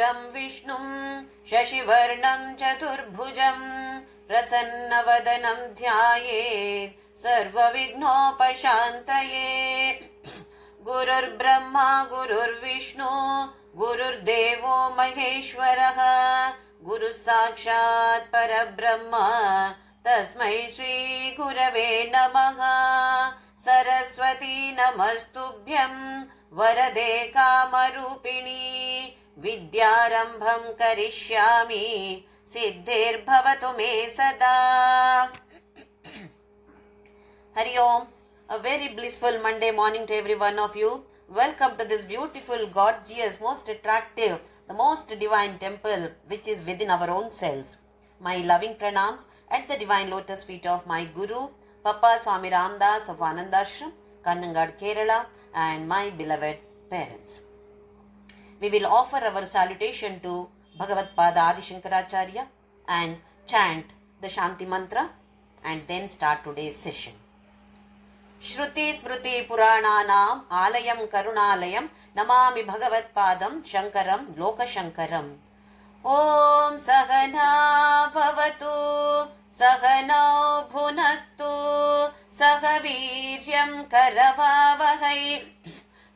शुक्लाम्बरधरं विष्णुं शशिवर्णं चतुर्भुजं प्रसन्नवदनं ध्यायेत् सर्वविघ्नोपशान्तये। गुरुर्ब्रह्मा गुरुर्विष्णु गुरुर्देवो महेश्वरः गुरुः साक्षात् परब्रह्म तस्मै श्रीगुरवे नमः। सरस्वती नमस्तुभ्यं वरदे कामरूपिणी विद्यारम्भं करिष्यामि सिद्धिर्भवतु मे सदा। Hari Om. A very blissful Monday morning to every one of you. Welcome to this beautiful, gorgeous, most attractive, the most divine temple which is within our own selves. My loving pranams at the divine lotus feet of my Guru, Papa Swami Ramdas of Ananda Ashram, Kannangad, Kerala, and my beloved parents. We will offer our salutation to Bhagavad Pada Adi Shankaracharya and chant the Shanti Mantra and then start today's session. Shruti Smruti Purananam Alayam Karunalayam Namami Bhagavad Padam Shankaram Loka Shankaram. Om Sahana Bhavatu Sahanau Bhunattu Sahaviryam Karavavahai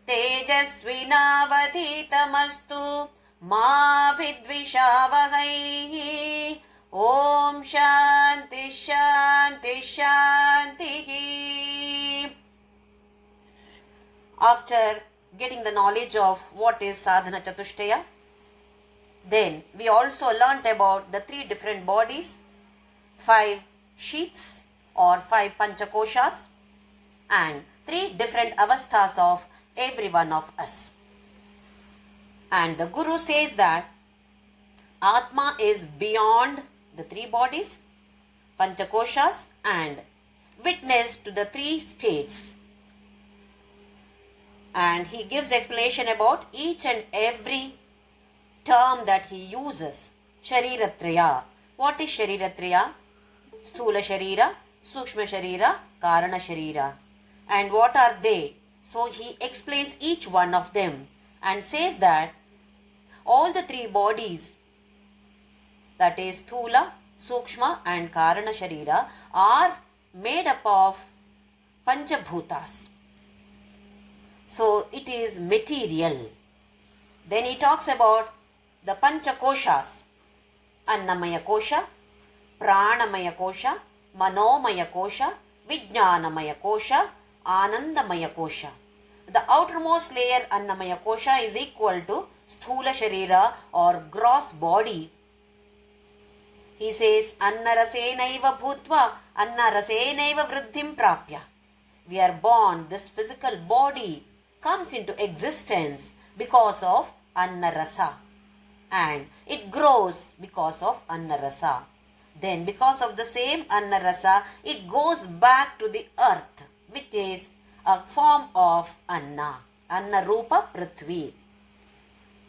Tejasvinavadhitamastu Ma Vidvishavahai. Om Shanti Shanti Shanti. After getting the knowledge of what is sadhana chatushtaya, then we also learnt about the three different bodies, 5 sheaths or 5 panchakoshas, and 3 different avasthas of every one of us. And the Guru says that Atma is beyond the 3 bodies, panchakoshas, and witness to the 3 states. And he gives explanation about each and every term that he uses. Shariratraya. What is Shariratraya? Sthula Sharira, Sukshma Sharira, Karana Sharira. And what are they? So he explains each one of them and says that all the 3 bodies, that is Sthula, Sukshma and Karana Sharira, are made up of Panchabhutas. So it is material. Then he talks about the Panchakoshas, Annamaya Kosha, Pranamaya Kosha, Manomaya Kosha, Vijnanamaya Kosha, Anandamaya Kosha. The outermost layer Annamaya Kosha is equal to Sthula Sharira or gross body. He says, Annarasenaiva Bhutva, Annarasenaiva Vriddhim Prapya. We are born, this physical body comes into existence because of Annarasa. And it grows because of Annarasa. Then because of the same Annarasa, it goes back to the earth, which is a form of Anna. Anna Rupa Prithvi.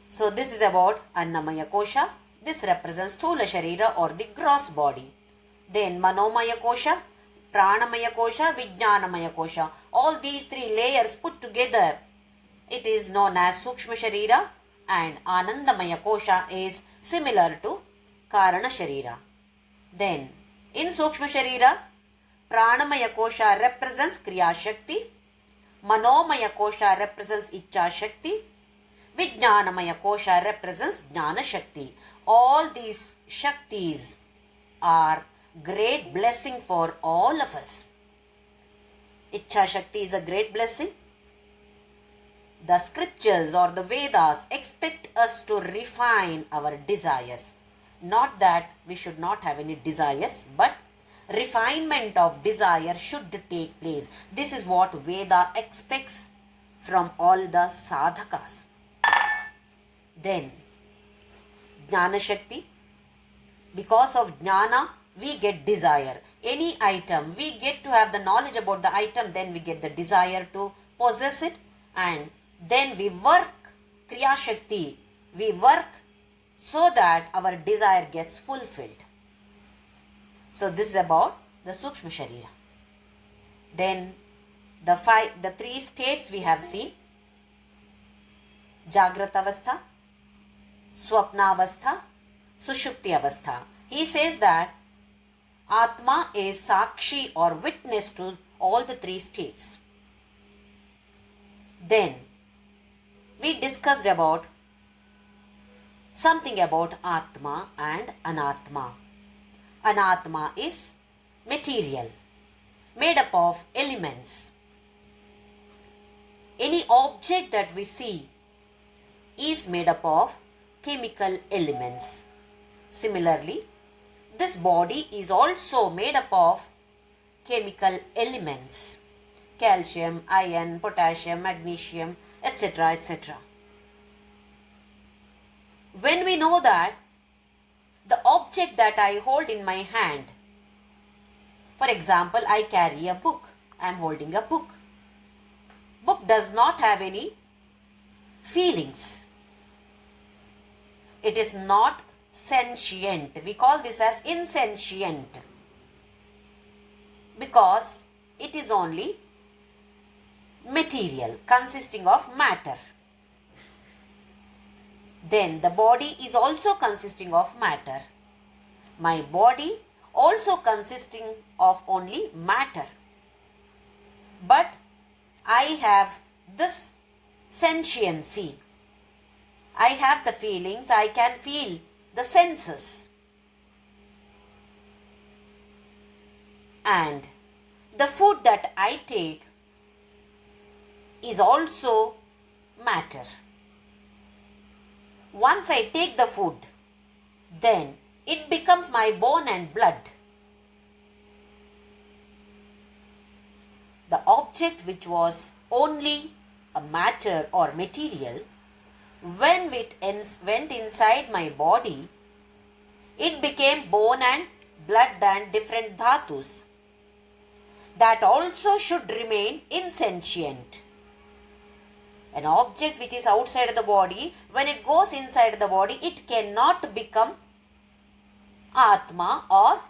So this is about Annamaya Kosha. This represents Sthula Sharira or the gross body. Then Manomaya Kosha, Pranamaya Kosha, Vijnanamaya Kosha. All these 3 layers put together, it is known as Sukshma Sharira, and Anandamaya Kosha is similar to Karana Sharira. Then in Sukshma Sharira, Pranamaya Kosha represents Kriya Shakti, Manomaya Kosha represents Ichcha Shakti, Vijnanamaya Kosha represents Jnana Shakti. All these Shaktis are great blessing for all of us. Ichcha Shakti is a great blessing. The scriptures or the Vedas expect us to refine our desires. Not that we should not have any desires, but refinement of desire should take place. This is what Veda expects from all the sadhakas. Then, Jnana Shakti. Because of Jnana, we get desire. Any item, we get to have the knowledge about the item, then we get the desire to possess it, and then we work, Kriya Shakti, we work so that our desire gets fulfilled. So this is about the Sukshma Sharira. Then the 3 states we have seen. Jagrat Avastha, Swapnavastha, Sushupti Avastha. He says that Atma is Sakshi or witness to all the three states. Then we discussed about something about Atma and Anatma. Anatma is material, made up of elements. Any object that we see is made up of chemical elements. Similarly, this body is also made up of chemical elements. Calcium, iron, potassium, magnesium, etc. etc. When we know that the object that I hold in my hand, for example, I carry a book. I am holding a book. Book does not have any feelings. It is not sentient. We call this as insentient because it is only material consisting of matter. Then the body is also consisting of matter. My body also consisting of only matter. But I have this sentiency. I have the feelings. I can feel the senses. And the food that I take is also matter. Once I take the food, then it becomes my bone and blood. The object which was only a matter or material, when it went inside my body, it became bone and blood and different dhatus. That also should remain insentient. An object which is outside the body, when it goes inside the body, it cannot become Atma or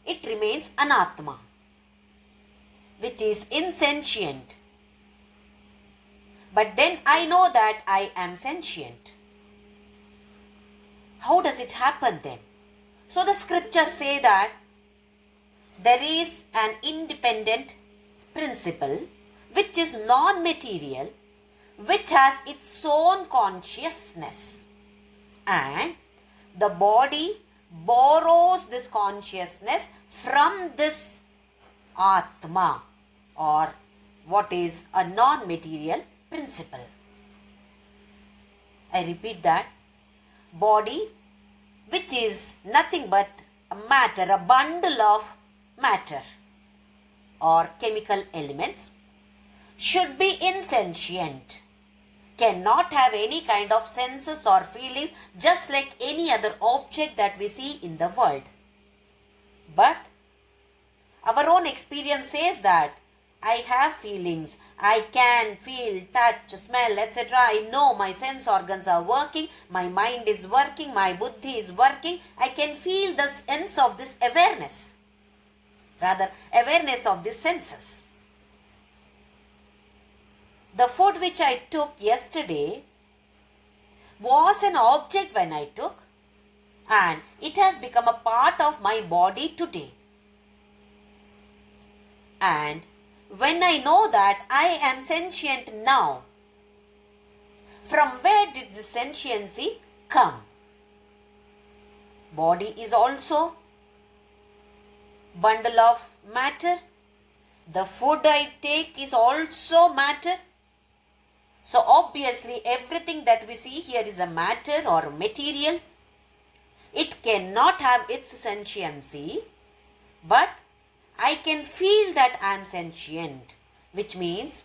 it remains Anatma, which is insentient. But then I know that I am sentient. How does it happen then? So the scriptures say that there is an independent principle which is non-material, which has its own consciousness, and the body borrows this consciousness from this Atma or what is a non-material principle. I repeat that. Body, which is nothing but a matter, a bundle of matter or chemical elements, should be insentient, cannot have any kind of senses or feelings, just like any other object that we see in the world. But our own experience says that I have feelings, I can feel, touch, smell, etc. I know my sense organs are working, my mind is working, my buddhi is working. I can feel the sense of this awareness, rather awareness of these senses. The food which I took yesterday was an object when I took, and it has become a part of my body today. And when I know that I am sentient now, from where did this sentiency come? Body is also bundle of matter. The food I take is also matter. So obviously everything that we see here is a matter or material. It cannot have its sentiency, but I can feel that I am sentient, which means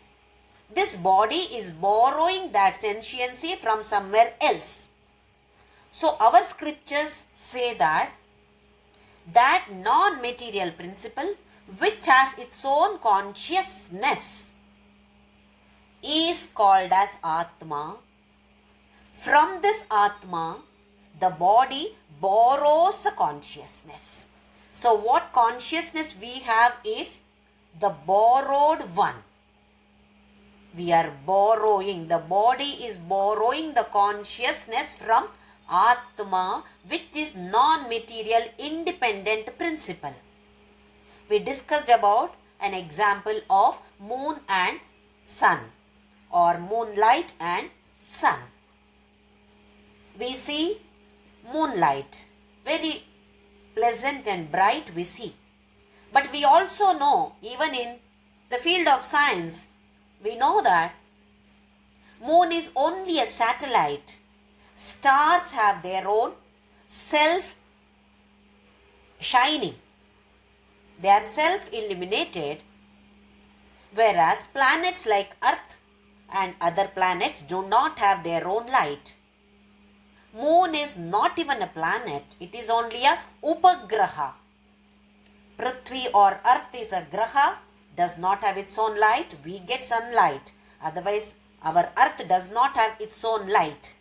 this body is borrowing that sentiency from somewhere else. So our scriptures say that non-material principle which has its own consciousness is called as Atma. From this Atma, the body borrows the consciousness. So what consciousness we have is the borrowed one. We are borrowing, the body is borrowing the consciousness from Atma, which is non-material independent principle. We discussed about an example of moon and sun, or moonlight and sun. We see moonlight, very pleasant and bright we see. But we also know, even in the field of science, we know that moon is only a satellite. Stars have their own self-shining. They are self-illuminated, whereas planets like Earth and other planets do not have their own light. Moon is not even a planet, it is only a upagraha. Prithvi or Earth is a graha, does not have its own light, we get sunlight. Otherwise, our Earth does not have its own light.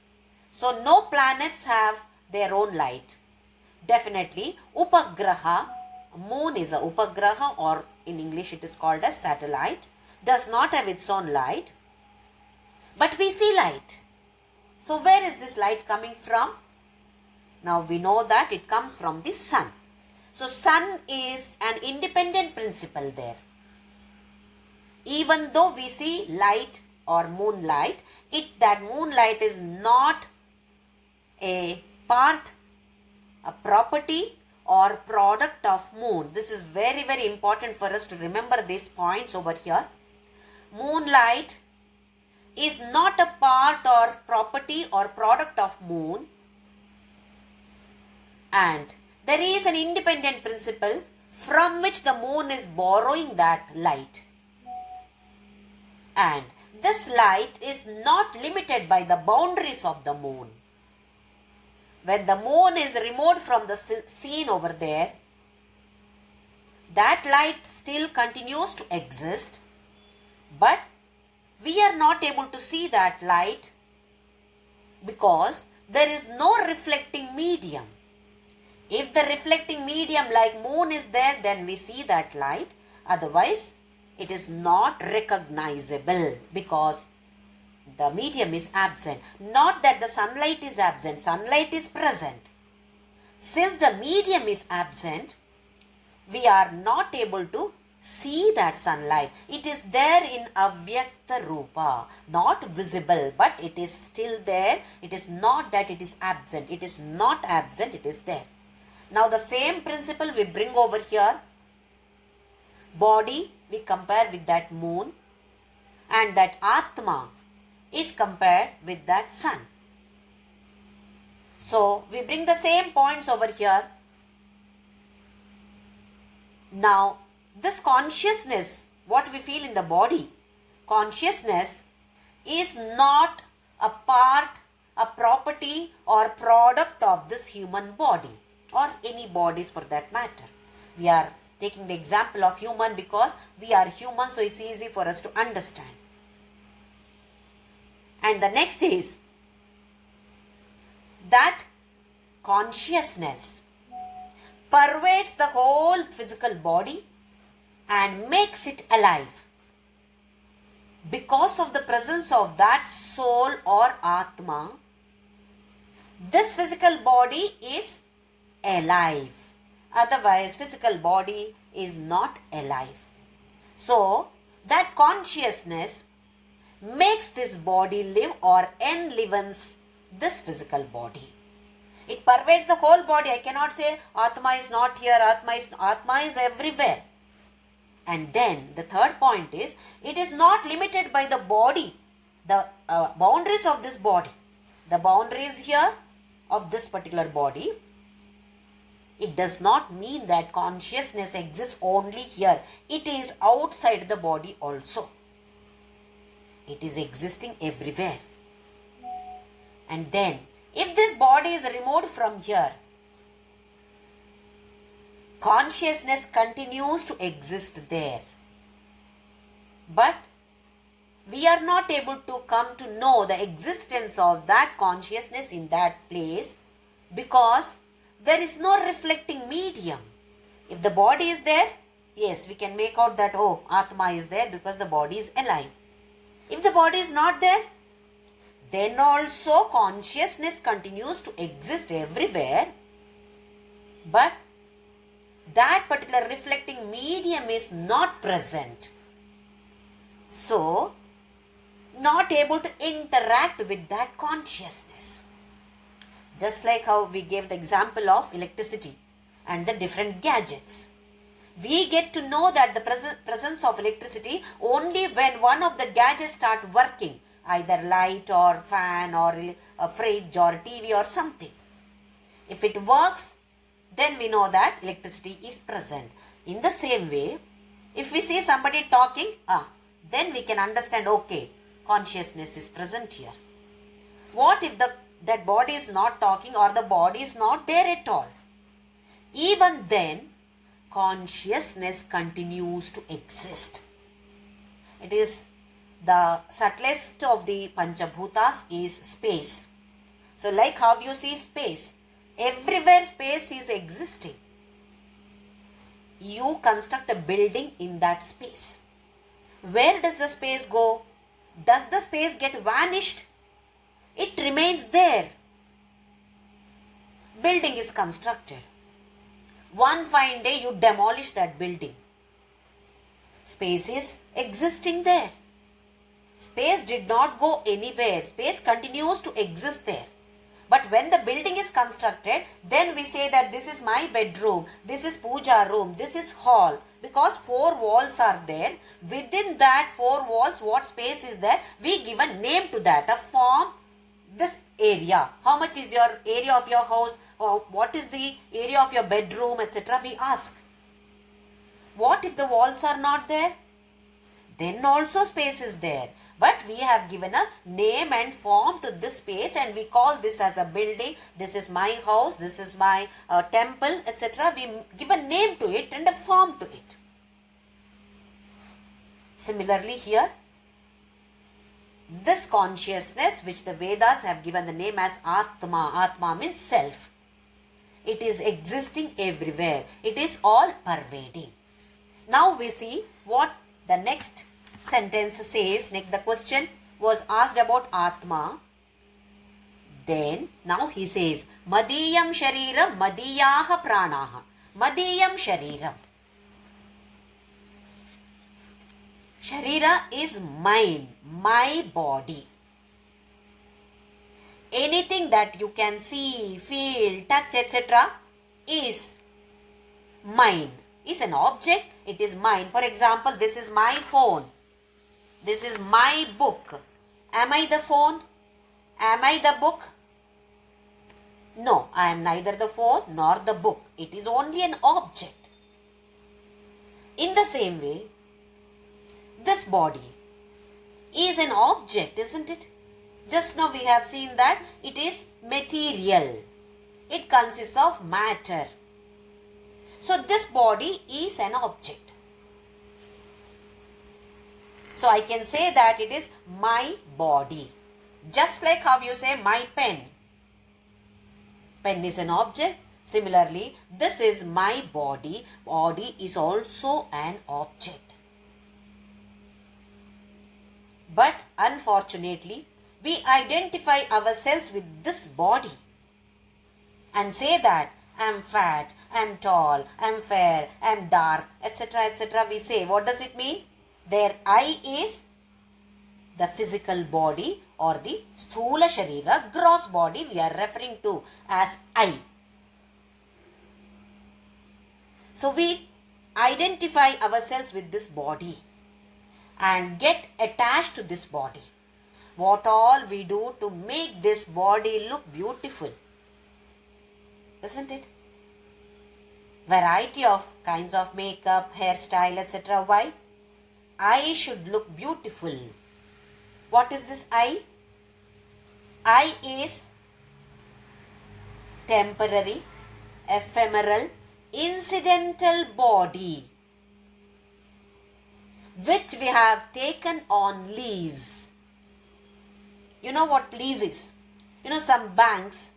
So, no planets have their own light. Definitely, upagraha, moon is a upagraha, or in English it is called as satellite, does not have its own light. But we see light. So, where is this light coming from? Now, we know that it comes from the sun. So, sun is an independent principle there. Even though we see light or moonlight, that moonlight is not a part, a property or product of moon. This is very, very important for us to remember these points over here. Moonlight is not a part or property or product of moon, and there is an independent principle from which the moon is borrowing that light. And this light is not limited by the boundaries of the moon. When the moon is removed from the scene over there, that light still continues to exist, but we are not able to see that light because there is no reflecting medium. If the reflecting medium like moon is there, then we see that light. Otherwise, it is not recognizable because the medium is absent. Not that the sunlight is absent. Sunlight is present. Since the medium is absent, we are not able to see that sunlight. It is there in avyakta rupa, not visible, but it is still there. It is not that it is absent. It is not absent, it is there. Now the same principle we bring over here. Body we compare with that moon, and that Atma is compared with that sun. So we bring the same points over here. Now this consciousness, what we feel in the body, consciousness is not a part, a property or product of this human body or any bodies for that matter. We are taking the example of human because we are human, so it's easy for us to understand. And the next is that consciousness pervades the whole physical body and makes it alive. Because of the presence of that soul or Atma, this physical body is alive. Otherwise, physical body is not alive. So, that consciousness makes this body live or enlivens this physical body. It pervades the whole body. I cannot say Atma is not here, Atma is everywhere. And then the third point is, it is not limited by the body, the boundaries of this body. The boundaries here of this particular body. It does not mean that consciousness exists only here. It is outside the body also. It is existing everywhere. And then, if this body is removed from here, consciousness continues to exist there. But we are not able to come to know the existence of that consciousness in that place because there is no reflecting medium. If the body is there, yes, we can make out that, oh, Atma is there because the body is alive. If the body is not there, then also consciousness continues to exist everywhere, but that particular reflecting medium is not present. So, not able to interact with that consciousness. Just like how we gave the example of electricity and the different gadgets. We get to know that the presence of electricity only when one of the gadgets start working, either light or fan or a fridge or TV or something. If it works, then we know that electricity is present. In the same way, if we see somebody talking, then we can understand, okay, consciousness is present here. What if that body is not talking or the body is not there at all? Even then, consciousness continues to exist. It is the subtlest of the Panchabhutas is space. So like how you see space, everywhere space is existing. You construct a building in that space. Where does the space go? Does the space get vanished? It remains there. Building is constructed. One fine day you demolish that building. Space is existing there. Space did not go anywhere. Space continues to exist there. But when the building is constructed, then we say that this is my bedroom, this is puja room, this is hall. Because 4 walls are there. Within that 4 walls, what space is there? We give a name to that, a form, this area. How much is your area of your house? Or what is the area of your bedroom, etc. We ask. What if the walls are not there? Then also space is there. But we have given a name and form to this space and we call this as a building. This is my house, this is my temple, etc. We give a name to it and a form to it. Similarly here, this consciousness which the Vedas have given the name as Atma. Atma means self. It is existing everywhere. It is all pervading. Now we see what the next sentence says. Next, the question was asked about Atma. Then, now he says, Madiyam Shariram Madiyaha Pranaha. Madiyam Shariram. Sharira is mine, my body. Anything that you can see, feel, touch, etc. is mine. Is an object, it is mine. For example, this is my phone. This is my book. Am I the phone? Am I the book? No, I am neither the phone nor the book. It is only an object. In the same way, this body is an object, isn't it? Just now we have seen that it is material. It consists of matter. So this body is an object. So I can say that it is my body. Just like how you say my pen. Pen is an object. Similarly, this is my body. Body is also an object. But unfortunately, we identify ourselves with this body and say that I am fat, I am tall, I am fair, I am dark, etc. etc. We say, what does it mean? Their I is the physical body or the sthula sharira, gross body we are referring to as I. So we identify ourselves with this body and get attached to this body. What all we do to make this body look beautiful, isn't it? Variety of kinds of makeup, hairstyle, etc. Why? I should look beautiful. What is this I? I is temporary, ephemeral, incidental body which we have taken on lease. You know what lease is? You know, some banks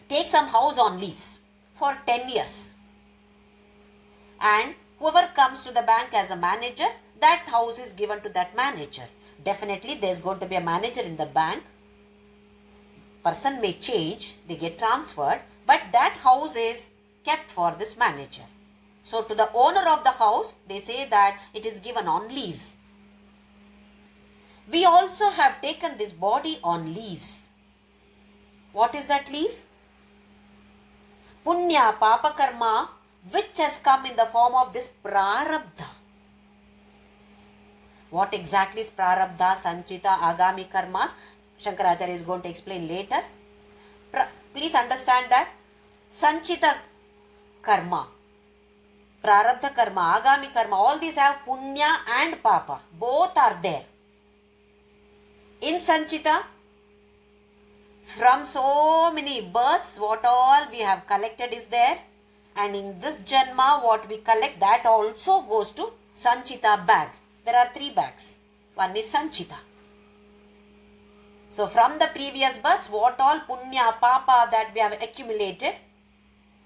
take some house on lease for 10 years. And whoever comes to the bank as a manager, that house is given to that manager. Definitely there is going to be a manager in the bank person may change, they get transferred, but that house is kept for this manager. So to the owner of the house, they say that it is given on lease. We also have taken this body on lease. What is that lease? Punya, Papa Karma, which has come in the form of this prarabdha. What exactly is prarabdha, sanchita, agami karmas? Shankaracharya is going to explain later. Please understand that sanchita karma, prarabdha karma, agami karma, all these have punya and papa. Both are there. In sanchita, from so many births, what all we have collected is there. And in this janma, what we collect, that also goes to sanchita bag. There are 3 bags. One is sanchita. So from the previous births, what all punya, papa that we have accumulated,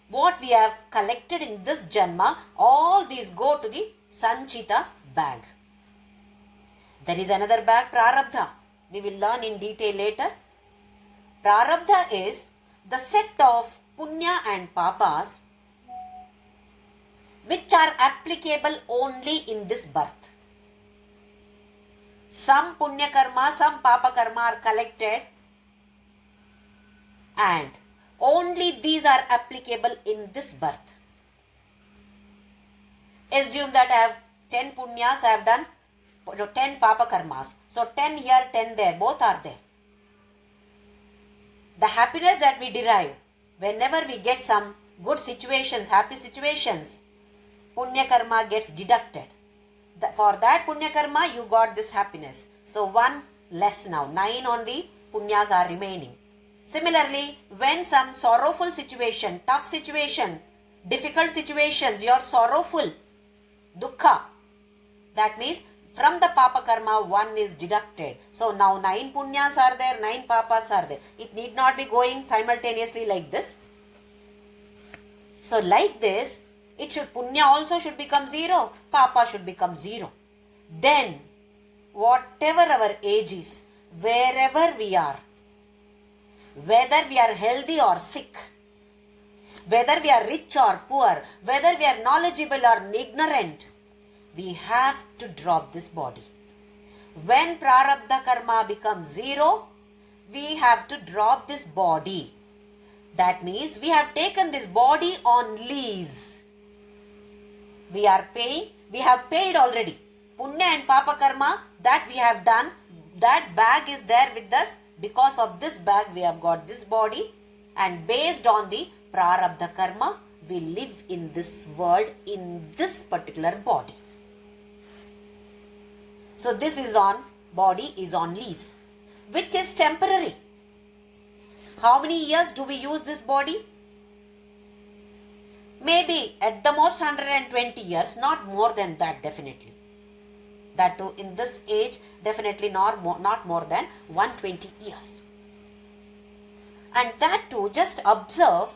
what we have collected in this janma, all these go to the sanchita bag. There is another bag, prarabdha. We will learn in detail later. Prarabdha is the set of punya and papas which are applicable only in this birth. Some punya karma, some papa karma are collected and only these are applicable in this birth. Assume that I have 10 punyas, I have done 10 papa karmas. So 10 here, 10 there, both are there. The happiness that we derive whenever we get some good situations, happy situations, punya karma gets deducted. For that punya karma, you got this happiness. So 1 less now. 9 only punyas are remaining. Similarly, when some sorrowful situation, tough situation, difficult situations, you are sorrowful, dukkha, that means from the papa karma, 1 is deducted. So now 9 punyas are there, 9 papas are there. It need not be going simultaneously like this. So like this, punya also should become 0, papa should become 0. Then, whatever our age is, wherever we are, whether we are healthy or sick, whether we are rich or poor, whether we are knowledgeable or ignorant, we have to drop this body. When prarabdha karma becomes 0, we have to drop this body. That means we have taken this body on lease. We are paying, we have paid already. Punya and papa karma that we have done, that bag is there with us. Because of this bag we have got this body, and based on the prarabdha karma, we live in this world in this particular body. So this is on, body is on lease, which is temporary. How many years do we use this body? Maybe at the most 120 years, not more than that definitely. That too in this age, definitely not more than 120 years. And that too, just observe,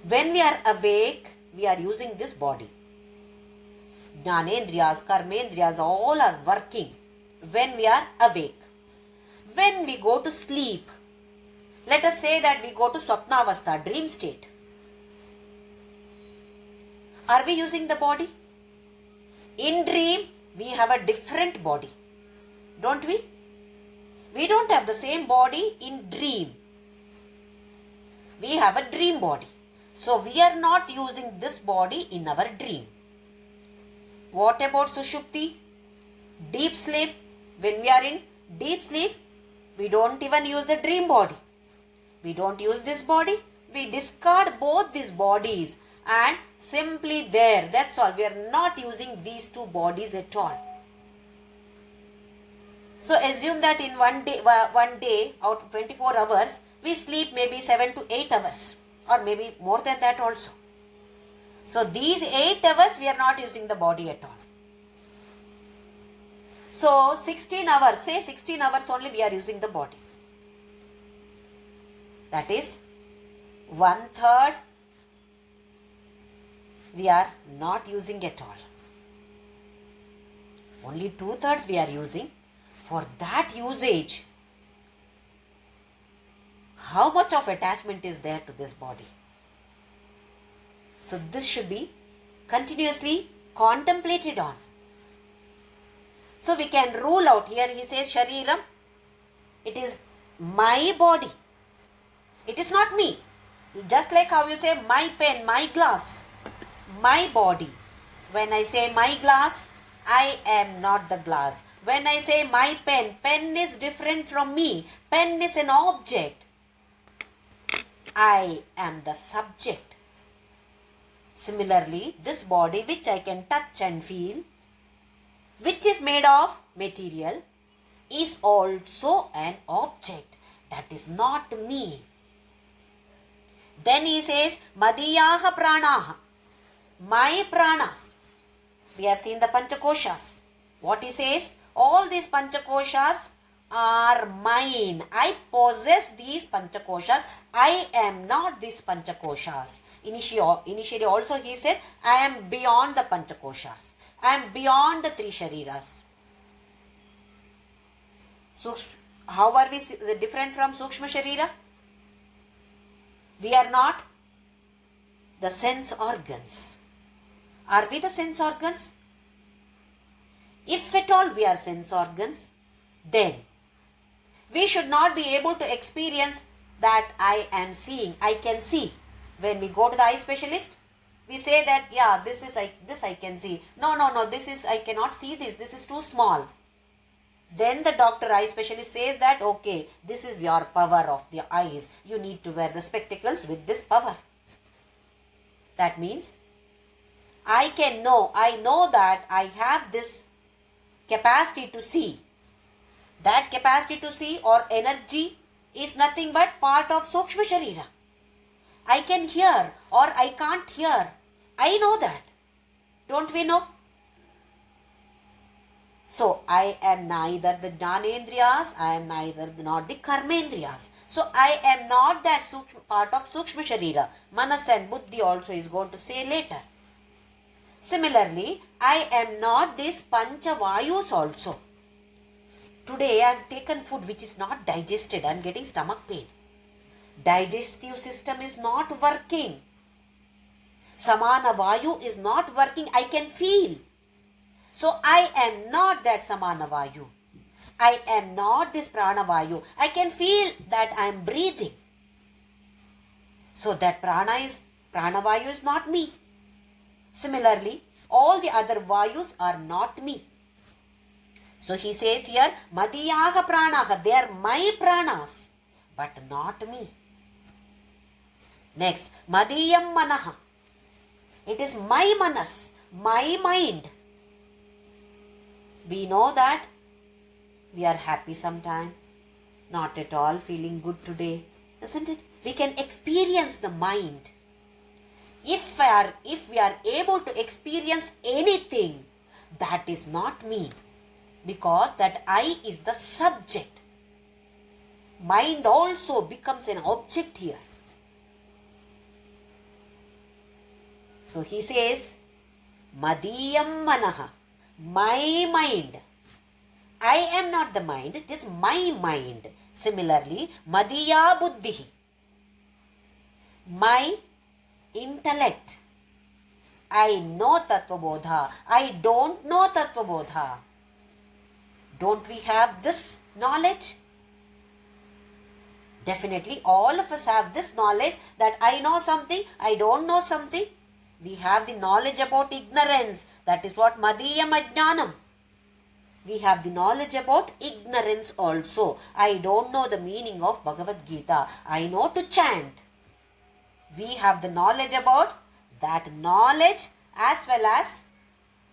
when we are awake, we are using this body. Jnanendriyas, karmendriyas, all are working when we are awake. When we go to sleep, let us say that we go to swapnavastha, dream state. Are we using the body? In dream, we have a different body, don't we? We don't have the same body in dream. We have a dream body. So we are not using this body in our dream. What about sushupti? Deep sleep. When we are in deep sleep, we don't even use the dream body. We don't use this body. We discard both these bodies and simply there. That's all. We are not using these two bodies at all. So assume that in one day out of 24 hours, we sleep maybe 7 to 8 hours or maybe more than that also. So these 8 hours we are not using the body at all. So 16 hours, say 16 hours only we are using the body. That is 1/3 we are not using at all. Only 2/3 we are using. For that usage, how much of attachment is there to this body. So this should be continuously contemplated on. So we can rule out, here he says Shariram, it is my body. It is not me. Just like how you say my pen, my glass, my body. When I say my glass, I am not the glass. When I say my pen, pen is different from me. Pen is an object. I am the subject. Similarly, this body which I can touch and feel, which is made of material, is also an object. That is not me. Then he says, Madiyaha pranaha. My pranas. We have seen the Panchakoshas. What he says? All these Panchakoshas are mine. I possess these Panchakoshas. I am not these Panchakoshas. Initially also he said, I am beyond the Panchakoshas. I am beyond the three Shariras. How are we different from Sukshma Sharira? We are not the sense organs. Are we the sense organs? If at all we are sense organs, then we should not be able to experience that I am seeing, I can see. When we go to the eye specialist, we say that, yeah, this I can see. No, this is, I cannot see this is too small. Then the doctor, eye specialist says that, okay, this is your power of the eyes. You need to wear the spectacles with this power. That means, I know that I have this capacity to see. That capacity to see or energy is nothing but part of Sukshma Sharira. I can hear or I can't hear. I know that. Don't we know? So, I am neither the Jnanendriyas, I am neither not the Karmendriyas. So, I am not that part of Sukshma Sharira. Manas and Buddhi also is going to say later. Similarly, I am not these Pancha Vayus also. Today, I have taken food which is not digested. I am getting stomach pain. Digestive system is not working. Samana Vayu is not working. I can feel. So, I am not that Samana Vayu. I am not this Prana Vayu. I can feel that I am breathing. So, that Prana Vayu is not me. Similarly, all the other Vayus are not me. So, he says here, Madiyaha Pranaha, they are my Pranas, but not me. Next, Madiyam Manaha. It is my Manas, my mind. We know that we are happy sometime, not at all feeling good today, isn't it? We can experience the mind. If we are able to experience anything, that is not me, because that I is the subject. Mind also becomes an object here. So he says, Madiyam Manaha, my mind. I am not the mind, it is my mind. Similarly, Madiya Buddhi, my intellect. I know TATTVABODHA. I don't know TATTVABODHA. Don't we have this knowledge? Definitely all of us have this knowledge that I know something, I don't know something. We have the knowledge about ignorance. That is what Madiyam Ajnanam. We have the knowledge about ignorance also. I don't know the meaning of Bhagavad Gita. I know to chant. We have the knowledge about that knowledge as well as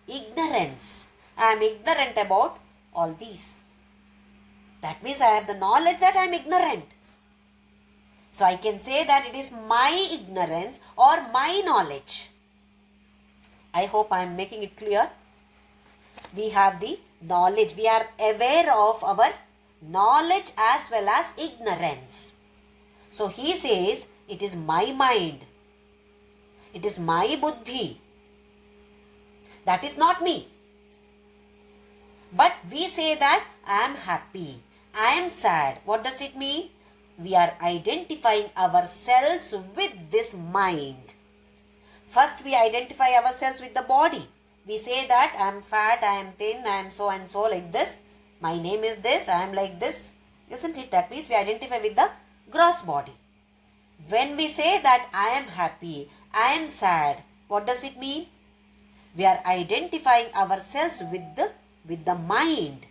ignorance. I am ignorant about all these. That means I have the knowledge that I am ignorant. So I can say that it is my ignorance or my knowledge. I hope I am making it clear. We have the knowledge. We are aware of our knowledge as well as ignorance. So he says, it is my mind. It is my buddhi. That is not me. But we say that I am happy. I am sad. What does it mean? we are identifying ourselves with this mind. First, we identify ourselves with the body. We say that I am fat, I am thin, I am so and so like this. My name is this, I am like this. Isn't it? That means we identify with the gross body. When we say that I am happy, I am sad, what does it mean? We are identifying ourselves with the mind.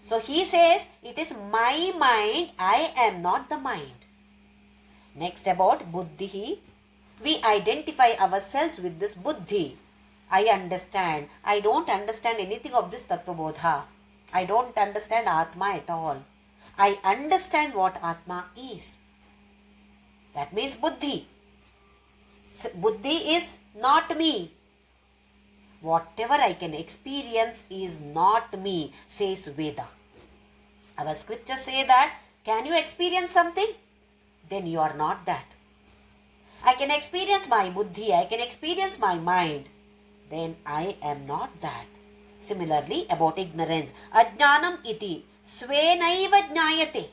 So he says, it is my mind, I am not the mind. Next about buddhi. We identify ourselves with this buddhi. I understand. I don't understand anything of this Tattvabodha. I don't understand Atma at all. I understand what Atma is. That means buddhi. Buddhi is not me. Whatever I can experience is not me, says Veda. Our scriptures say that, can you experience something? Then you are not that. I can experience my buddhi, I can experience my mind. Then I am not that. Similarly, about ignorance. Ajnanam iti svenaiva jnayate.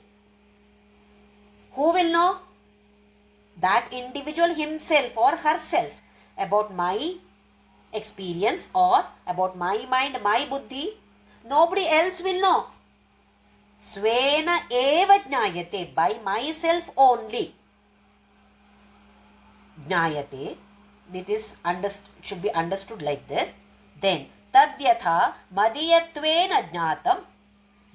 Who will know? That individual himself or herself about my experience or about my mind, my buddhi. Nobody else will know. Svena eva jnayate, by myself only. Jnayate, it is should be understood like this. Then tadyatha madiyatvena jnatam,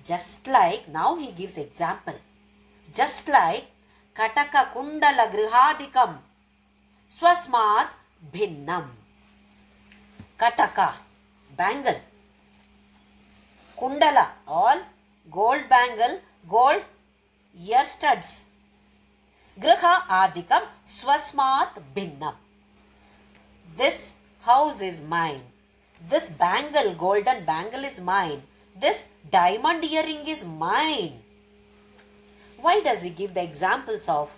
just like, now he gives example, just like kataka kundala grihadikam swasmat bhinnam. Kataka, bangle. Kundala, all gold bangle, gold ear studs. Griha adikam swasmat bhinnam. This house is mine. This bangle, golden bangle is mine. This diamond earring is mine. Why does he give the examples of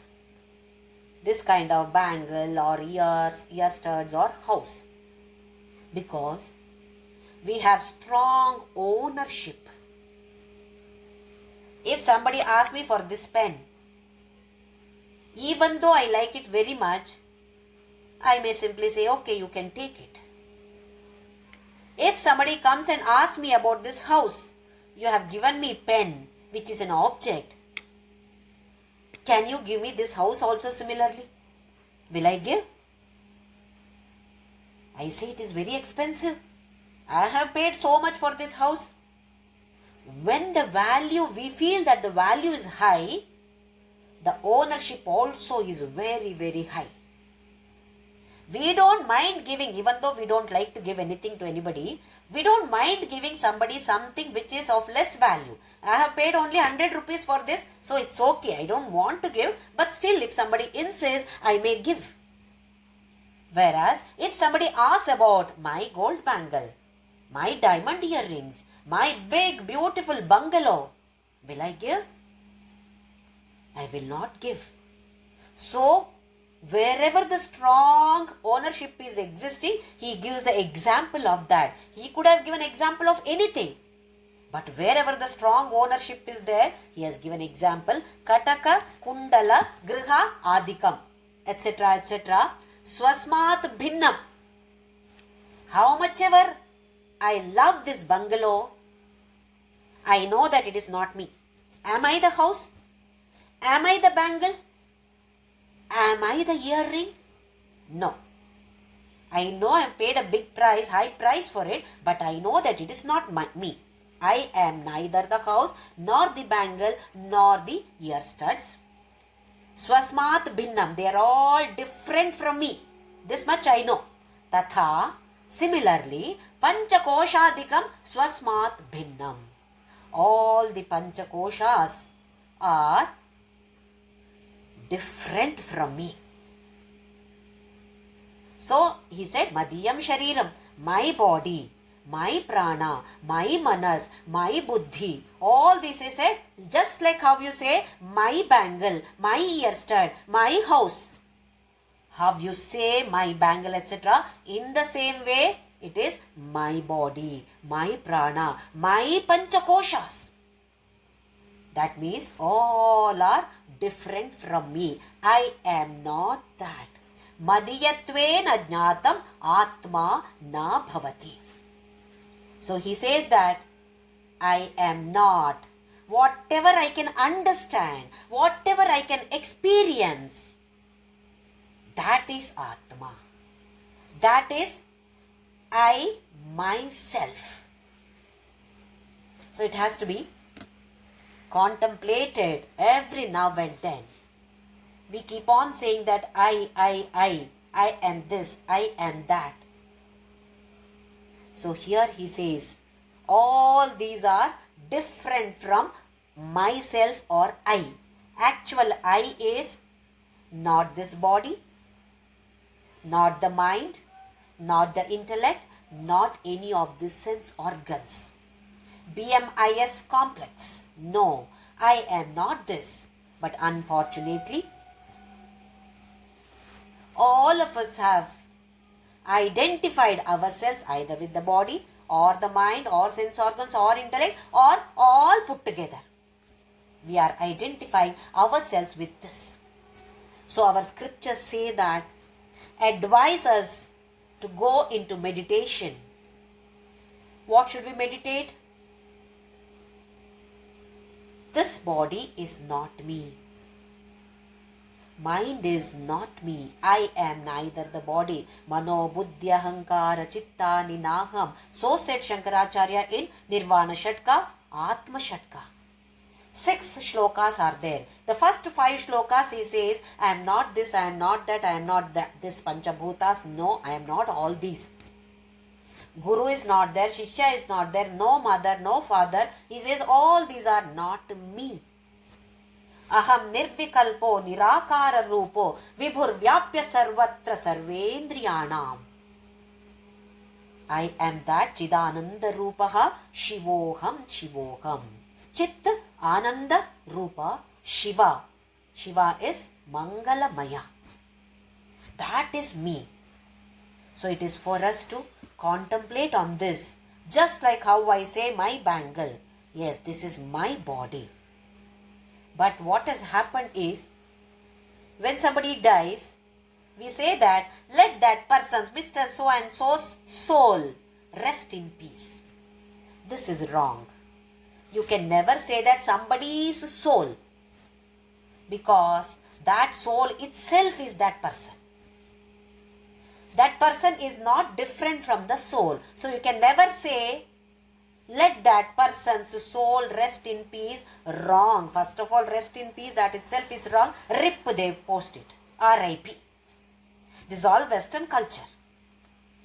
this kind of bangle or ears, ear studs or house? Because we have strong ownership. If somebody asks me for this pen, even though I like it very much, I may simply say, okay, you can take it. If somebody comes and asks me about this house, you have given me pen, which is an object. Can you give me this house also similarly? Will I give? I say it is very expensive. I have paid so much for this house. When the value, we feel that the value is high, the ownership also is very, very high. We don't mind giving, even though we don't like to give anything to anybody, we don't mind giving somebody something which is of less value. I have paid only 100 rupees for this, so it's okay. I don't want to give, but still if somebody insists, I may give. Whereas, if somebody asks about my gold bangle, my diamond earrings, my big beautiful bungalow, will I give? I will not give. So, wherever the strong ownership is existing, he gives the example of that. He could have given example of anything. But wherever the strong ownership is there, he has given example. Kataka, Kundala, Griha, Adikam, etc. etc. Swasmat Bhinnam. How much ever I love this bungalow, I know that it is not me. Am I the house? Am I the bangle? Am I the earring? No. I know I have paid a big price, high price for it, but I know that it is not me. I am neither the house, nor the bangle, nor the ear studs. Swasmat bhinnam, they are all different from me. This much I know. Tatha, similarly, panchakoshadikam swasmat bhinnam. All the panchakoshas are different from me. So he said, Madhyam Shariram, my body, my prana, my manas, my buddhi, all this is said, just like how you say, my bangle, my ear stud, my house. How you say my bangle, etc. In the same way, it is my body, my prana, my panchakoshas. That means all are different from me. I am not that. Madiyatvena jnatam atma na bhavati. So he says that I am not. Whatever I can understand, whatever I can experience, that is Atma. That is I, myself. So it has to be contemplated every now and then. We keep on saying that I am this, I am that. So here he says, all these are different from myself or I. Actual I is not this body, not the mind, not the intellect, not any of the sense organs. BMIS complex. No, I am not this. But unfortunately, all of us have identified ourselves either with the body or the mind or sense organs or intellect or all put together. We are identifying ourselves with this. So our scriptures say that, advise us to go into meditation. What should we meditate? This body is not me. Mind is not me. I am neither the body. Mano buddhya hankara chitta ninaham. So said Shankaracharya in Nirvana Shatka, Atma Shatka. 6 shlokas are there. The first 5 shlokas he says, I am not this, I am not that, I am not that, this Panchabhutas. No, I am not all these. Guru is not there, Shishya is not there, no mother, no father. He says all these are not me. Aham nirvikalpo nirakara rupo vibhur vyapya sarvatra sarvendriyanam. I am that Chidananda Rupaha Shivoham Shivoham. Chith Ananda Rupa Shiva. Shiva is Mangalamaya. That is me. So it is for us to contemplate on this. Just like how I say my bangle. Yes, this is my body. But what has happened is, when somebody dies, we say that let that person's, Mr. So-and-so's soul rest in peace. This is wrong. You can never say that somebody's soul, because that soul itself is that person. That person is not different from the soul. So you can never say, let that person's soul rest in peace. Wrong. First of all, rest in peace, that itself is wrong. RIP, they post it. RIP. This is all Western culture.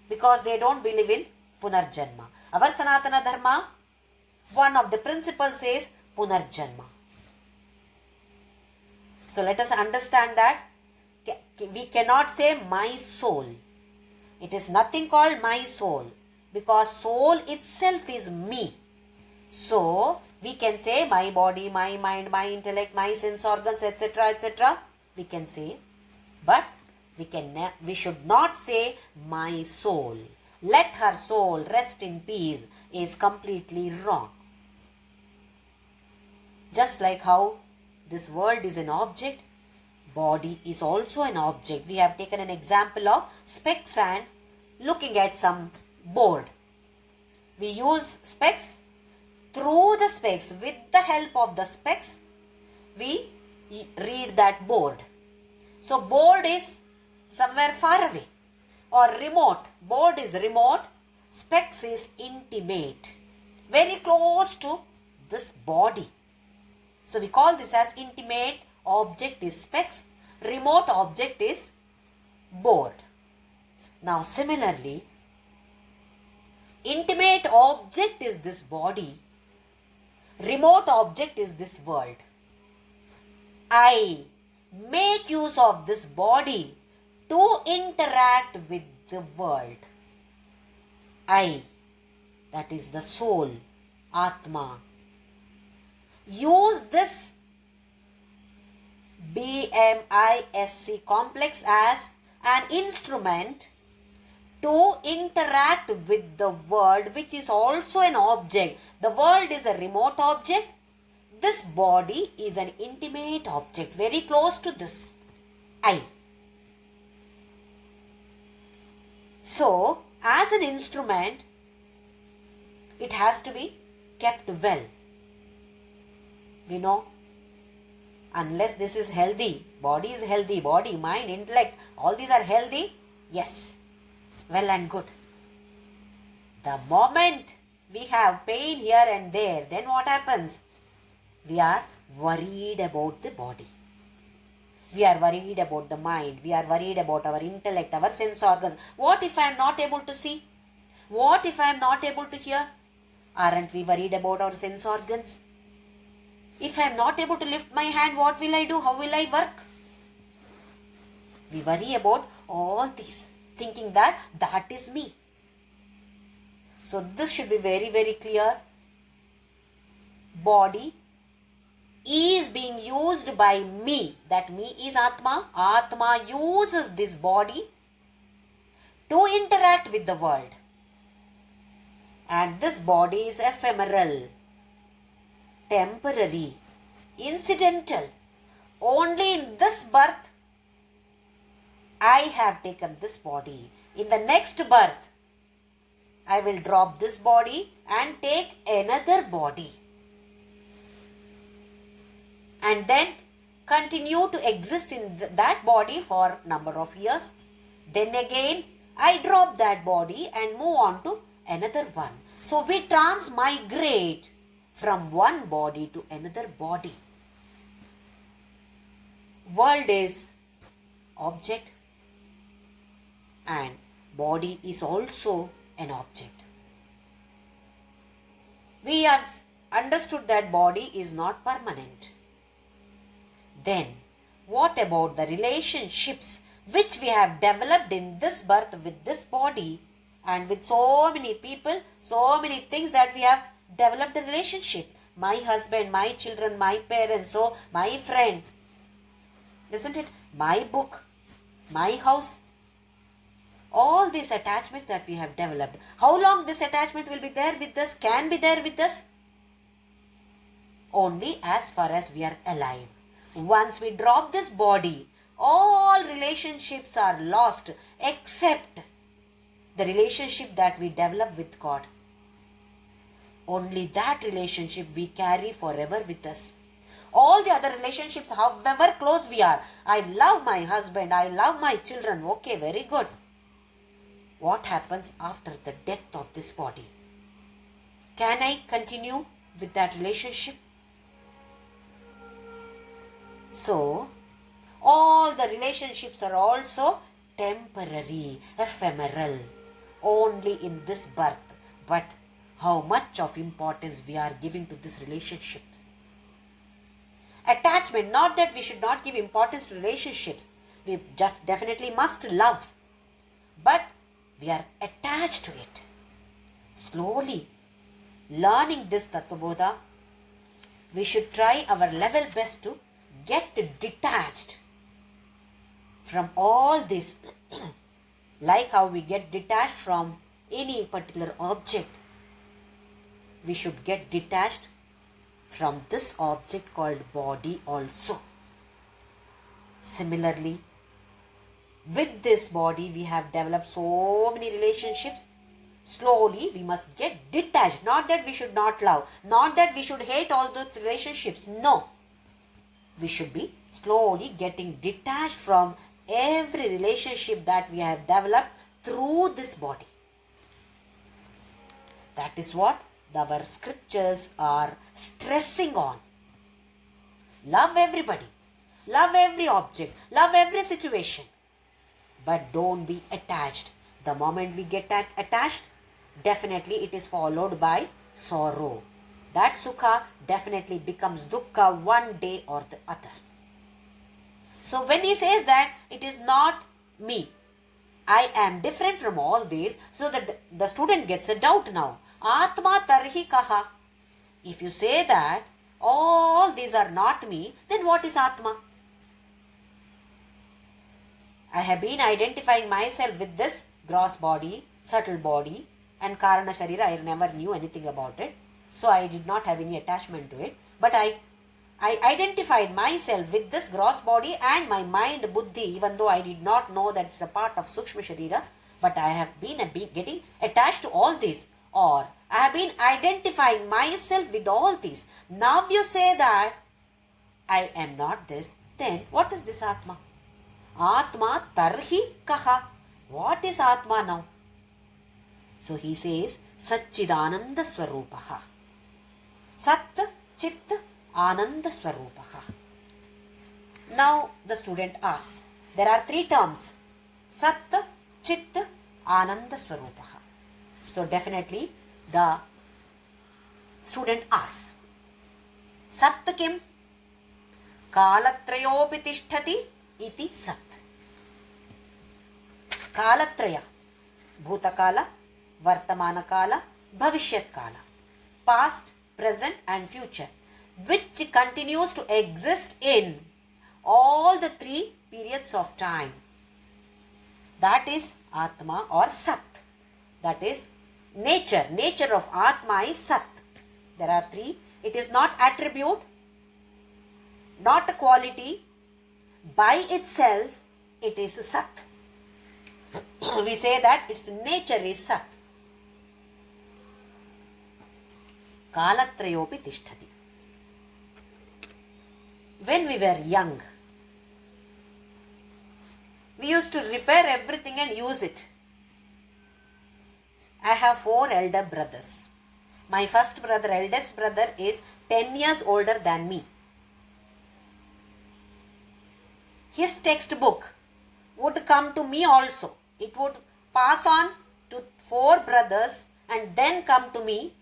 Because they don't believe in Punarjanma. Our Sanatana Dharma, one of the principles is Punarjanma. So let us understand that we cannot say my soul. It is nothing called my soul, because soul itself is me. So we can say my body, my mind, my intellect, my sense organs, etc., etc. We can say, but we should not say my soul. Let her soul rest in peace is completely wrong. Just like how this world is an object, body is also an object. We have taken an example of specs and looking at some board. We use specs. Through the specs, with the help of the specs, we read that board. So board is somewhere far away or remote. Board is remote. Specs is intimate. Very close to this body. So we call this as intimate object is specs. Remote object is board. Now similarly, intimate object is this body. Remote object is this world. I make use of this body to interact with the world. I, that is the soul, Atma, use this BMISC complex as an instrument to interact with the world, which is also an object. The world is a remote object. This body is an intimate object, very close to this I. So, as an instrument, it has to be kept well. We know, unless this is healthy, body is healthy, body, mind, intellect, all these are healthy, yes, well and good. The moment we have pain here and there, then what happens? We are worried about the body. We are worried about the mind. We are worried about our intellect, our sense organs. What if I am not able to see? What if I am not able to hear? Aren't we worried about our sense organs? If I am not able to lift my hand, what will I do? How will I work? We worry about all these, thinking that that is me. So this should be very, very clear. Body is being used by me. That me is Atma. Atma uses this body to interact with the world. And this body is ephemeral, temporary, incidental. Only in this birth, I have taken this body. In the next birth, I will drop this body and take another body. And then continue to exist in that body for a number of years. Then again, I drop that body and move on to another one. So we transmigrate from one body to another body. World is object and body is also an object. We have understood that body is not permanent. Then, what about the relationships which we have developed in this birth with this body and with so many people, so many things that we have developed a relationship? My husband, my children, my parents, so my friend, isn't it? My book, my house. All these attachments that we have developed. How long this attachment will be there with us, can be there with us? Only as far as we are alive. Once we drop this body, all relationships are lost except the relationship that we develop with God. Only that relationship we carry forever with us. All the other relationships, however close we are, I love my husband, I love my children, okay, very good. What happens after the death of this body? Can I continue with that relationship? So, all the relationships are also temporary, ephemeral, only in this birth. But how much of importance we are giving to this relationship? Attachment, not that we should not give importance to relationships. We definitely must love. But we are attached to it. Slowly, learning this Tattvabodha, we should try our level best to get detached from all this. Like how we get detached from any particular object, we should get detached from this object called body also. Similarly, with this body we have developed so many relationships. Slowly we must get detached. Not that we should not love, not that we should hate all those relationships. No. We should be slowly getting detached from every relationship that we have developed through this body. That is what our scriptures are stressing on. Love everybody. Love every object. Love every situation. But don't be attached. The moment we get attached, definitely it is followed by sorrow. That sukha definitely becomes dukkha one day or the other. So when he says that it is not me, I am different from all these, so that the student gets a doubt now. Atma tarhi kaha. If you say that all these are not me, then what is Atma? I have been identifying myself with this gross body, subtle body, and Karana Sharira. I never knew anything about it. So I did not have any attachment to it. But I I identified myself with this gross body and my mind, buddhi, even though I did not know that it's a part of Sukshma Sharira, but I have been getting attached to all this, or I have been identifying myself with all these. Now you say that I am not this, then what is this Atma? Atma tarhi kaha. What is Atma now? So he says, Satchidananda Swarupaha. Sat, Chit, Ananda Swarupaha. Now the student asks, there are three terms, Sat, Chit, Ananda Swarupaha. So definitely the student asks, Sat kim? Kalatrayopi tishtati iti Sat. Kalatraya, Bhutakala, Vartamanakala, Bhavishyat-kala, past, present and future, which continues to exist in all the three periods of time. That is Atma or Sat. That is nature. Nature of Atma is Sat. There are three. It is not attribute, not a quality. By itself, it is Sat. We say that its nature is Sat. Kalatrayopi tishtati. When we were young, we used to repair everything and use it. I have 4 elder brothers. My first brother, eldest brother, is 10 years older than me. His textbook would come to me also. It would pass on to 4 brothers and then come to me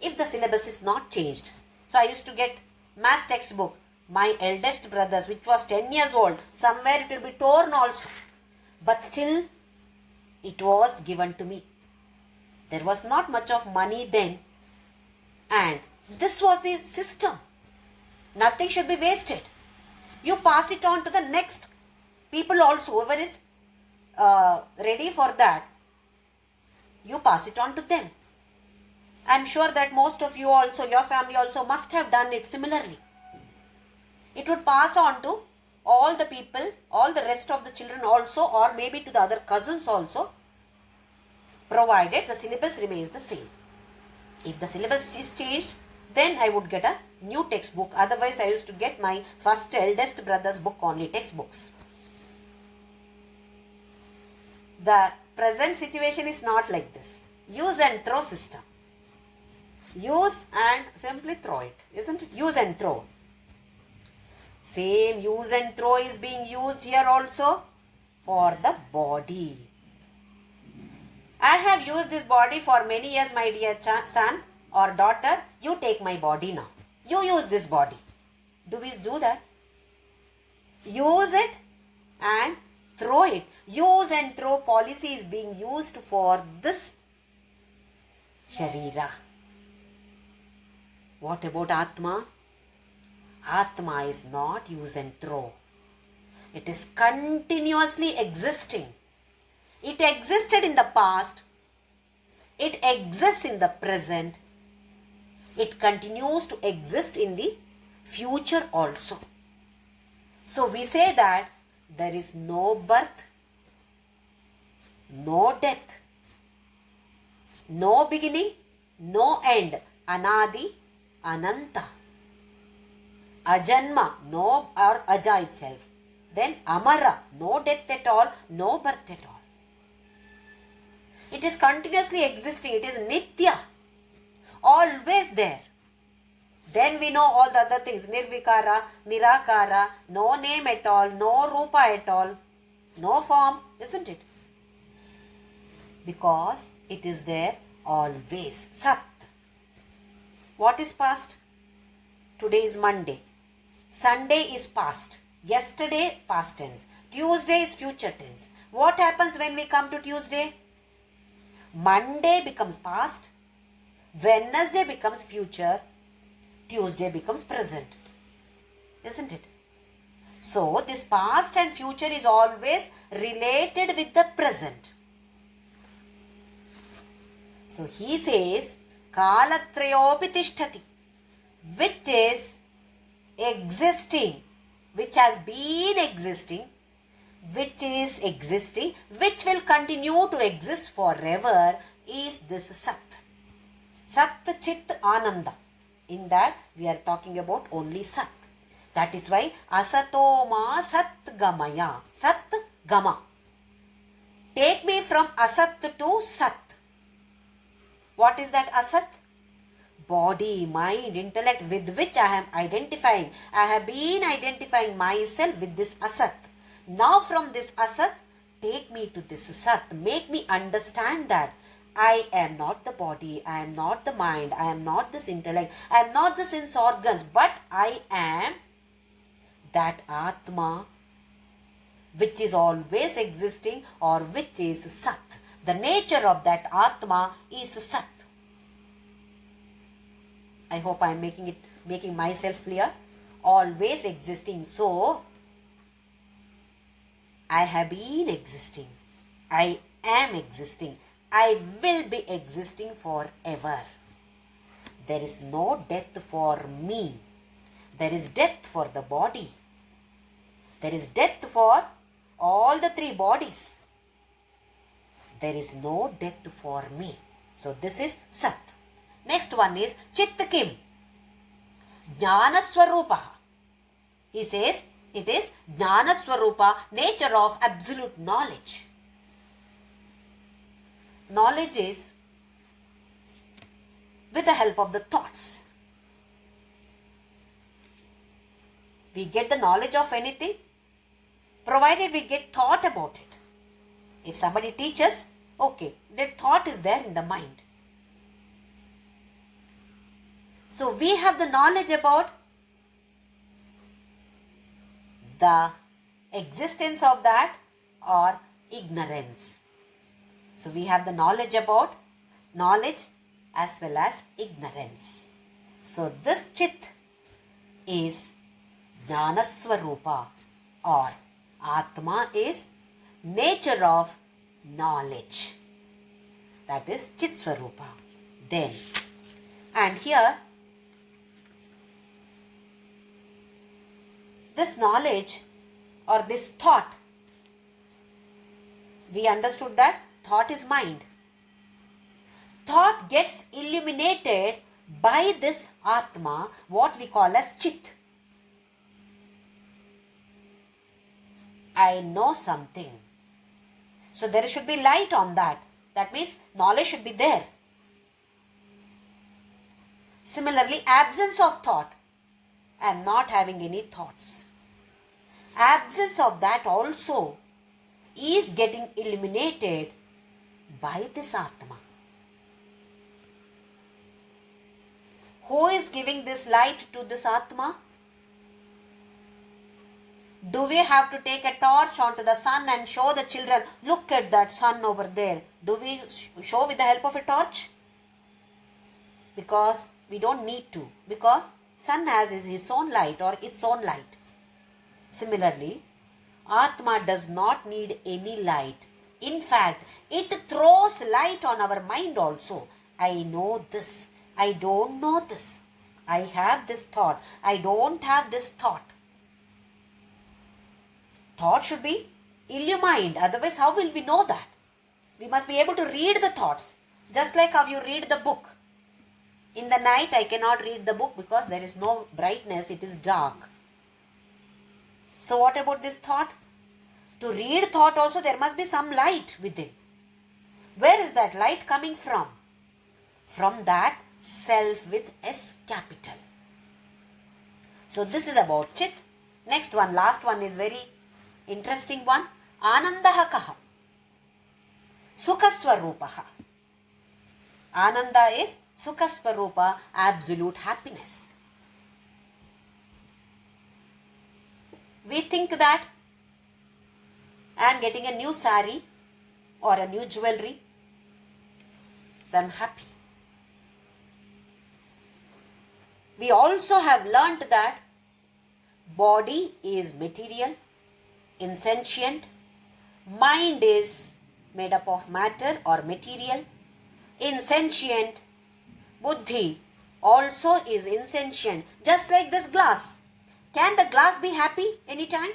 if the syllabus is not changed. So I used to get maths textbook. My eldest brothers, which was 10 years old, somewhere it will be torn also. But still, it was given to me. There was not much of money then. And this was the system. Nothing should be wasted. You pass it on to the next people also. Whoever is ready for that, you pass it on to them. I am sure that most of you also, your family also must have done it similarly. It would pass on to all the people, all the rest of the children also, or maybe to the other cousins also, provided the syllabus remains the same. If the syllabus is changed, then I would get a new textbook. Otherwise, I used to get my first eldest brother's book only, textbooks. The present situation is not like this. Use and throw system. Use and simply throw it, isn't it? Use and throw. Same use and throw is being used here also for the body. I have used this body for many years, my dear son or daughter. You take my body now. You use this body. Do we do that? Use it and throw it. Use and throw policy is being used for this Sharira. What about Atma? Atma is not use and throw. It is continuously existing. It existed in the past. It exists in the present. It continues to exist in the future also. So we say that there is no birth, no death, no beginning, no end. Anadi, Ananta. Ajanma, no or Aja itself. Then Amara, no death at all, no birth at all. It is continuously existing. It is Nitya. Always there. Then we know all the other things. Nirvikara, Nirakara, no name at all, no Rupa at all, no form, isn't it? Because it is there always. Sat. What is past? Today is Monday. Sunday is past. Yesterday, past tense. Tuesday is future tense. What happens when we come to Tuesday? Monday becomes past. Wednesday becomes future. Tuesday becomes present. Isn't it? So, this past and future is always related with the present. So, he says, Kalatrayopi tishtati, which is existing, which has been existing, which is existing, which will continue to exist forever, is this Sat. Sat, Chit, Ananda. In that we are talking about only Sat. That is why Asatoma Sat Gamaya. Sat Gama. Take me from Asat to Sat. What is that Asat? Body, mind, intellect with which I am identifying. I have been identifying myself with this Asat. Now from this Asat, take me to this Sat. Make me understand that I am not the body, I am not the mind, I am not this intellect, I am not the sense organs, but I am that Atma which is always existing or which is Sat. The nature of that Atma is Sat. I hope I am making myself clear. Always existing. So, I have been existing. I am existing. I will be existing forever. There is no death for me. There is death for the body. There is death for all the three bodies. There is no death for me. So this is Sat. Next one is Chit Kim. Jnana Swarupa. He says it is Jnana Swarupa, nature of absolute knowledge. Knowledge is with the help of the thoughts. We get the knowledge of anything provided we get thought about it. If somebody teaches, okay, that thought is there in the mind. So we have the knowledge about the existence of that or ignorance. So we have the knowledge about knowledge as well as ignorance. So this Chit is Jnana Swarupa or Atma is nature of knowledge. That is Chit Swarupa. Then, and here, this knowledge or this thought, we understood that thought is mind. Thought gets illuminated by this Atma, what we call as Chit. I know something. So there should be light on that. That means knowledge should be there. Similarly, absence of thought. I am not having any thoughts. Absence of that also is getting illuminated by this Atma. Who is giving this light to this Atma? Do we have to take a torch onto the sun and show the children, look at that sun over there? Do we show with the help of a torch? Because we don't need to. Because sun has his own light or its own light. Similarly, Atma does not need any light. In fact, it throws light on our mind also. I know this. I don't know this. I have this thought. I don't have this thought. Thought should be illumined. Otherwise, how will we know that? We must be able to read the thoughts. Just like how you read the book. In the night, I cannot read the book because there is no brightness. It is dark. So what about this thought? To read thought also, there must be some light within. Where is that light coming from? From that self with S capital. So this is about Chit. Next one, last one is very interesting one. Anandaha kaha. Sukhaswarupaha. Ananda is Sukhaswarupa, absolute happiness. We think that I am getting a new sari or a new jewelry, so I am happy. We also have learnt that body is material, insentient, mind is made up of matter or material, insentient, buddhi also is insentient, just like this glass. Can the glass be happy anytime?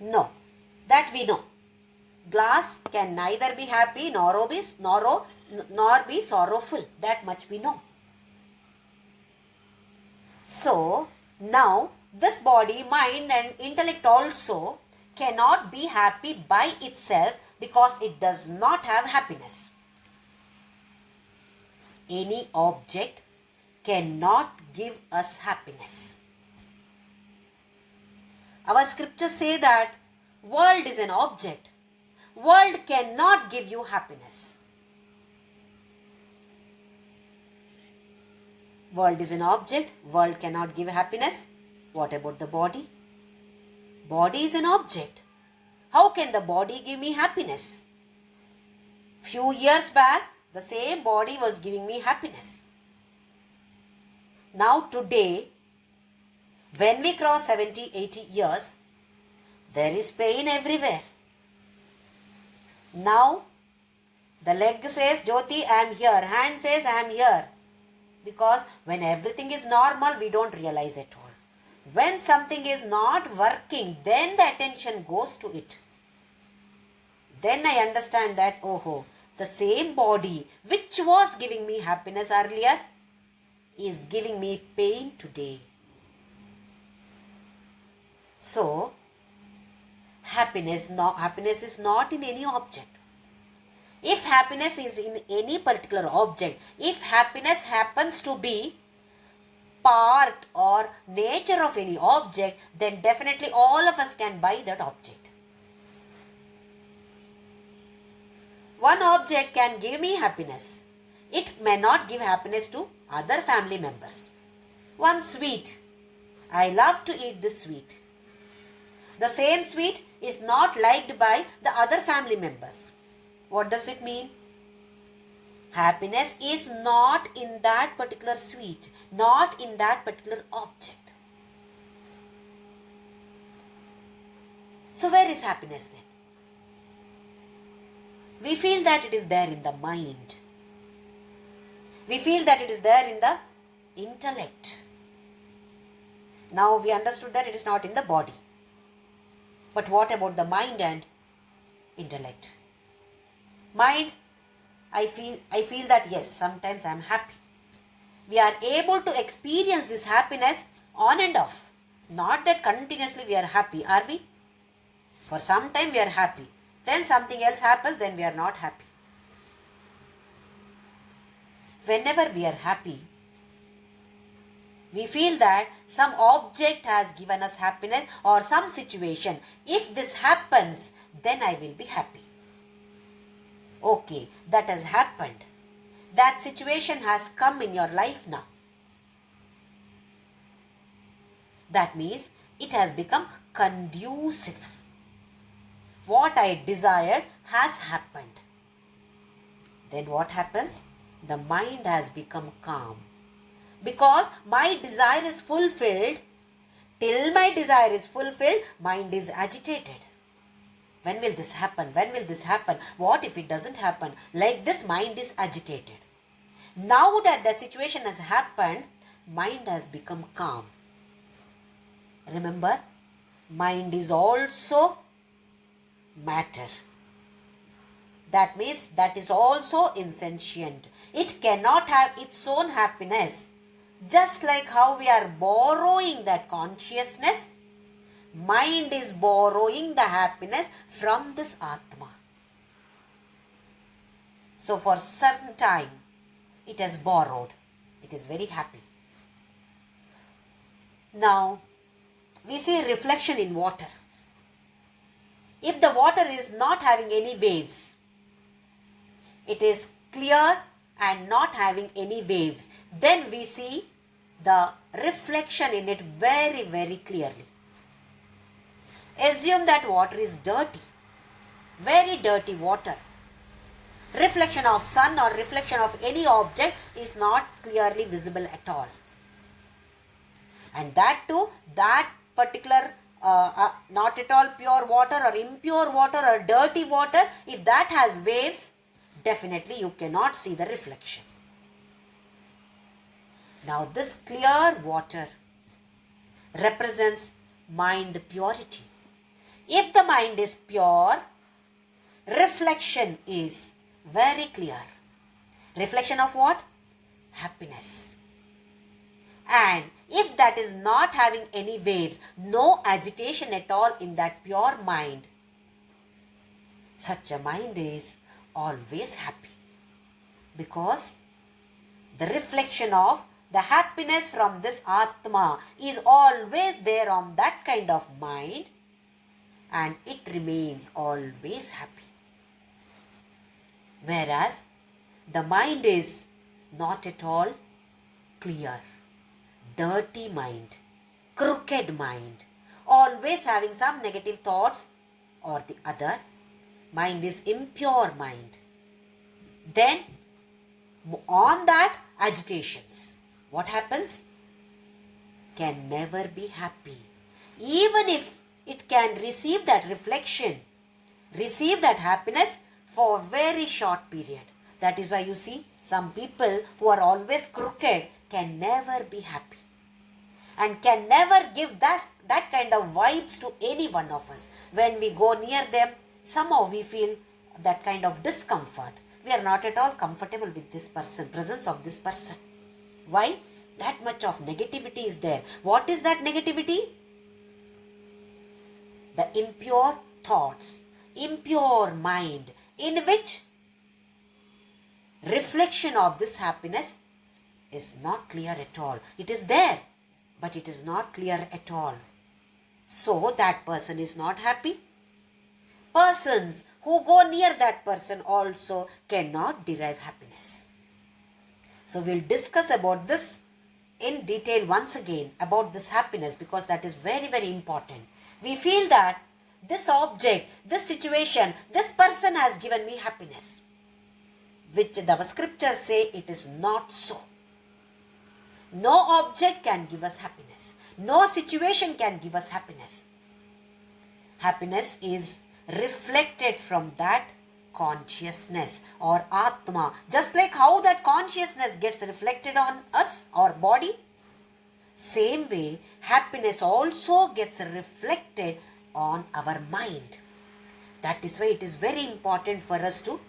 No. That we know. Glass can neither be happy nor be sorrowful. That much we know. So, now this body, mind and intellect also cannot be happy by itself because it does not have happiness. Any object cannot give us happiness. Our scriptures say that world is an object. World cannot give you happiness. World is an object. World cannot give happiness. What about the body? Body is an object. How can the body give me happiness? Few years back, the same body was giving me happiness. Now today, when we cross 70, 80 years, there is pain everywhere. Now, the leg says, Jyoti, I am here. Hand says, I am here. Because when everything is normal, we don't realize at all. When something is not working, then the attention goes to it. Then I understand that, oh, the same body which was giving me happiness earlier is giving me pain today. So, happiness is not in any object. If happiness is in any particular object, if happiness happens to be part or nature of any object, then definitely all of us can buy that object. One object can give me happiness. It may not give happiness to other family members. One sweet. I love to eat this sweet. The same sweet is not liked by the other family members. What does it mean? Happiness is not in that particular sweet, not in that particular object. So where is happiness then? We feel that it is there in the mind. We feel that it is there in the intellect. Now we understood that it is not in the body. But what about the mind and intellect? Mind, I feel that yes, sometimes I am happy. We are able to experience this happiness on and off. Not that continuously we are happy, are we? For some time we are happy. Then something else happens, then we are not happy. Whenever we are happy, we feel that some object has given us happiness or some situation. If this happens, then I will be happy. Okay, that has happened. That situation has come in your life now. That means it has become conducive. What I desired has happened. Then what happens? The mind has become calm. Because my desire is fulfilled, till my desire is fulfilled, mind is agitated. When will this happen? When will this happen? What if it doesn't happen? Like this, mind is agitated. Now that the situation has happened, mind has become calm. Remember, mind is also matter. That means that is also insentient. It cannot have its own happiness. Just like how we are borrowing that consciousness, mind is borrowing the happiness from this Atma. So for certain time, it has borrowed. It is very happy. Now, we see reflection in water. If the water is not having any waves, it is clear and not having any waves, then we see the reflection in it very, very clearly. Assume that water is dirty, very dirty water. Reflection of sun or reflection of any object is not clearly visible at all. And that too, that particular not at all pure water or impure water or dirty water, if that has waves, definitely you cannot see the reflection. Now this clear water, represents mind purity. If the mind is pure, reflection is very clear. Reflection of what? Happiness. And if that is not having any waves, no agitation at all in that pure mind, such a mind is always happy. Because the reflection of the happiness from this Atma is always there on that kind of mind, and it remains always happy. Whereas the mind is not at all clear, dirty mind, crooked mind, always having some negative thoughts or the other. Mind is impure mind. Then on that, agitations. What happens? Can never be happy. Even if it can receive that reflection, receive that happiness for a very short period. That is why you see some people who are always crooked can never be happy and can never give that kind of vibes to any one of us. When we go near them, somehow we feel that kind of discomfort. We are not at all comfortable with this person, presence of this person. Why? That much of negativity is there. What is that negativity? The impure thoughts, impure mind, in which reflection of this happiness is not clear at all. It is there, but it is not clear at all. So that person is not happy. Persons who go near that person also cannot derive happiness. So we'll discuss about this in detail once again, about this happiness, because that is very, very important. We feel that this object, this situation, this person has given me happiness, which the scriptures say it is not so. No object can give us happiness. No situation can give us happiness. Happiness is reflected from that consciousness or Atma. Just like how that consciousness gets reflected on us, our body, same way happiness also gets reflected on our mind. That is why it is very important for us to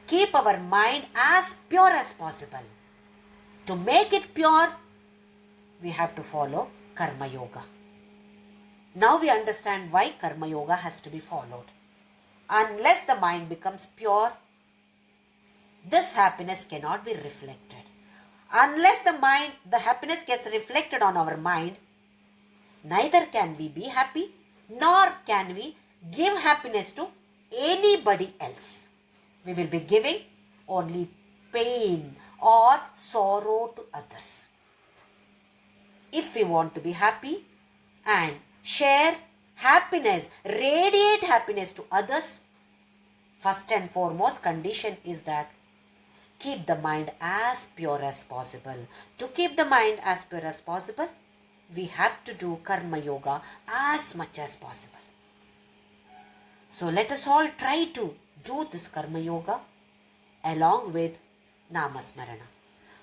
keep our mind as pure as possible. To make it pure, we have to follow Karma Yoga. Now we understand why Karma Yoga has to be followed. Unless the mind becomes pure, this happiness cannot be reflected. Unless the happiness gets reflected on our mind, neither can we be happy, nor can we give happiness to anybody else. We will be giving only pain or sorrow to others. If we want to be happy and share happiness, radiate happiness to others, first and foremost condition is that keep the mind as pure as possible. To keep the mind as pure as possible, we have to do Karma Yoga as much as possible. So let us all try to do this Karma Yoga along with Namasmarana.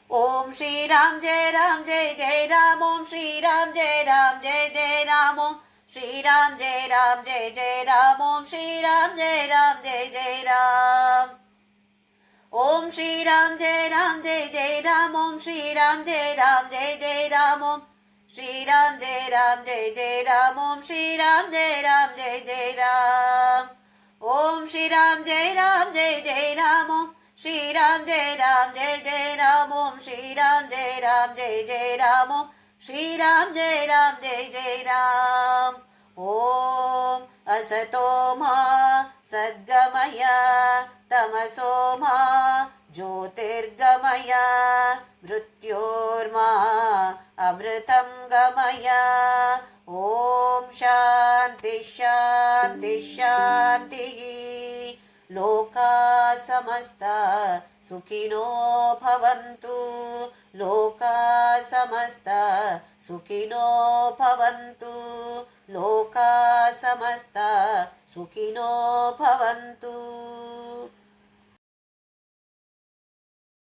Om Shri Ram Jai Ram Jai Jai Ram. Om Shri Ram Jai Ram Jai Jai Ram. Om Shri Ram Jai Ram Jai Jai Ram. Om Shri Ram Jai Ram Jai Jai Ram. Om Shri Ram Jai Ram Jai Jai Ram. Om Shri Ram Jai Ram Jai Jai Ram. Om Shri Ram Jai Ram Jai Jai Ram. Om Shri Ram Jai Ram Jai Jai Ram. Om Shri Ram Jai Ram Jai Jai Ram. Om Shri Ram Jai Ram Jai Jai Ram. Om Shri Ram Jai Ram Jai Jai Ram. Om Shri Ram Jai Ram Jai Jai Ram. Om Asato Ma Sadgamaya Tamaso Ma Jyotirgamaya Mrityorma Amritam Gamaya. Om Shanti Shanti Shanti. Loka Samasta Sukhino Bhavantu. Loka Samasta Sukhino Bhavantu. Loka Samasta Sukhino Bhavantu.